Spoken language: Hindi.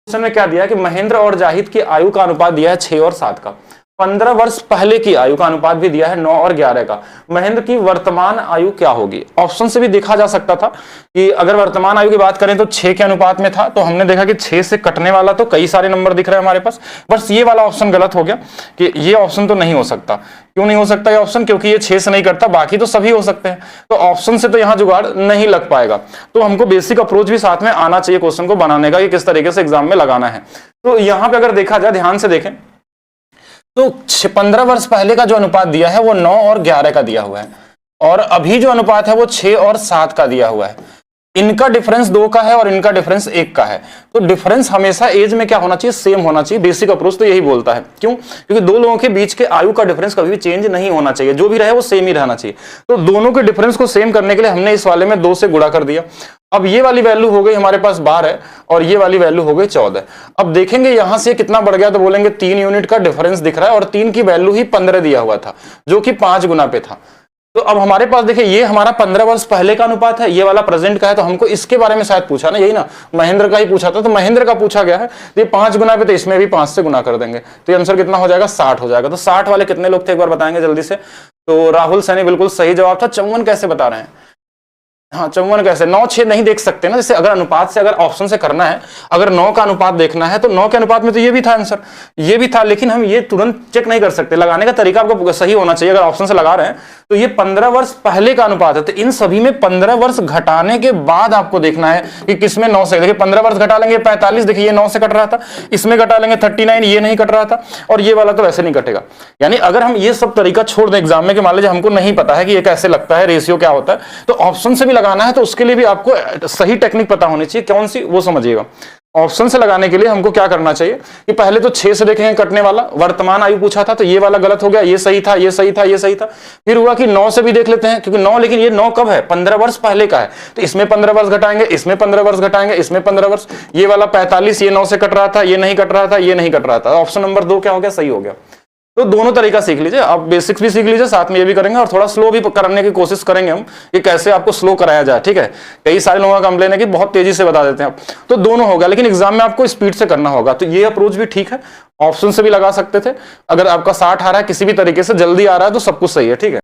क्वेश्चन में क्या दिया है कि महेंद्र और जाहिद की आयु का अनुपात दिया है 6 और 7 का। 15 वर्ष पहले की आयु का अनुपात भी दिया है 9 और 11 का। महेंद्र की वर्तमान आयु क्या होगी? ऑप्शन से भी देखा जा सकता था कि अगर वर्तमान आयु की बात करें तो 6 के अनुपात में था, तो हमने देखा कि 6 से कटने वाला तो कई सारे नंबर दिख रहे हैं हमारे पास, बस ये वाला ऑप्शन गलत हो गया कि ये ऑप्शन तो नहीं हो सकता। क्यों नहीं हो सकता ये ऑप्शन? क्योंकि ये 6 से नहीं कटता, बाकी तो सभी हो सकते हैं, तो ऑप्शन से तो यहाँ जुगाड़ नहीं लग पाएगा। तो हमको बेसिक अप्रोच भी साथ में आना चाहिए क्वेश्चन को बनाने का कि किस तरीके से एग्जाम में लगाना है। तो यहाँ पे अगर देखा जाए, ध्यान से देखें तो 15 वर्ष पहले का जो अनुपात दिया है वो 9 और 11 का दिया हुआ है, और अभी जो अनुपात है वो 6 और 7 का दिया हुआ है। इनका डिफरेंस 2 का है और इनका डिफरेंस 1 का है, तो डिफरेंस हमेशा एज में क्या होना चाहिए? सेम होना चाहिए। बेसिक अप्रोच तो यही बोलता है। क्यों? क्योंकि दो लोगों के बीच के आयु का डिफरेंस कभी भी चेंज नहीं होना चाहिए, जो भी रहे वो सेम ही रहना चाहिए। तो दोनों के डिफरेंस को सेम करने के लिए हमने इस वाले में 2 से गुणा कर दिया। अब ये वाली वैल्यू हो गई हमारे पास 12 और ये वाली वैल्यू हो गई 14। अब देखेंगे यहां से कितना बढ़ गया, तो बोलेंगे 3 यूनिट का डिफरेंस दिख रहा है, और 3 की वैल्यू ही 15 दिया हुआ था, जो कि 5 गुना पे था। तो अब हमारे पास देखिए ये हमारा 15 वर्ष पहले का अनुपात है, ये वाला प्रेजेंट का है, तो हमको इसके बारे में शायद पूछा ना, यही ना, महेंद्र का ही पूछा था, तो महेंद्र का पूछा गया है, तो ये 5 गुना पे, तो इसमें भी 5 से गुना कर देंगे, तो ये आंसर कितना हो जाएगा? 60 हो जाएगा। तो 60 वाले कितने लोग थे एक बार बताएंगे जल्दी से? तो राहुल सैनी बिल्कुल सही जवाब था। 54 कैसे बता रहे हैं? हाँ 54 कैसे? 9 6 नहीं देख सकते ना, जैसे अगर अनुपात से, अगर ऑप्शन से करना है, अगर 9 का अनुपात देखना है तो 9 के अनुपात में तो ये भी था आंसर, ये भी था, लेकिन हम ये तुरंत चेक नहीं कर सकते। लगाने का तरीका आपको सही होना चाहिए। अगर ऑप्शन से लगा रहे हैं तो ये 15 वर्ष पहले का अनुपात है, तो इन सभी में 15 वर्ष घटाने के बाद आपको देखना है कि किसमें 9 से, देखिए 15 वर्ष घटा लेंगे 45, देखिए ये 9 से कट रहा था, इसमें घटा लेंगे 39, ये नहीं कट रहा था, और ये वाला तो वैसे नहीं कटेगा। यानी अगर हम ये सब तरीका छोड़ दें एग्जाम में कि मान लीजिए हमको नहीं पता है कि ये कैसे लगता है, रेशियो क्या होता है, तो ऑप्शन से भी लगाना है, तो उसके लिए भी आपको सही टेक्निक पता होनी चाहिए। कौन सी? वो समझिएगा। ऑप्शन से लगाने के लिए हमको क्या करना चाहिए कि पहले तो 6 से देखेंगे कटने वाला, वर्तमान आयु पूछा था तो ये वाला गलत हो गया, ये सही था, ये सही था, ये सही था। फिर हुआ कि 9 से भी देख लेते हैं, क्योंकि 9, लेकिन ये 9 कब है? 15 वर्ष पहले का है, तो इसमें 15 वर्ष घटाएंगे, इसमें 15 वर्ष घटाएंगे, इसमें 15 वर्ष, ये वाला 45, ये 9 से कट रहा था, ये नहीं कट रहा था, ये नहीं कट रहा था। ऑप्शन नंबर 2 क्या हो गया? सही हो गया। तो दोनों तरीका सीख लीजिए, आप बेसिक्स भी सीख लीजिए, साथ में ये भी करेंगे, और थोड़ा स्लो भी करने की कोशिश करेंगे हम कि कैसे आपको स्लो कराया जाए। ठीक है, कई सारे लोगों का कंप्लेन है कि बहुत तेजी से बता देते हैं आप, तो दोनों होगा, लेकिन एग्जाम में आपको स्पीड से करना होगा। तो ये अप्रोच भी ठीक है, ऑप्शन से भी लगा सकते थे। अगर आपका 60 आ रहा है, किसी भी तरीके से जल्दी आ रहा है, तो सब कुछ सही है। ठीक है।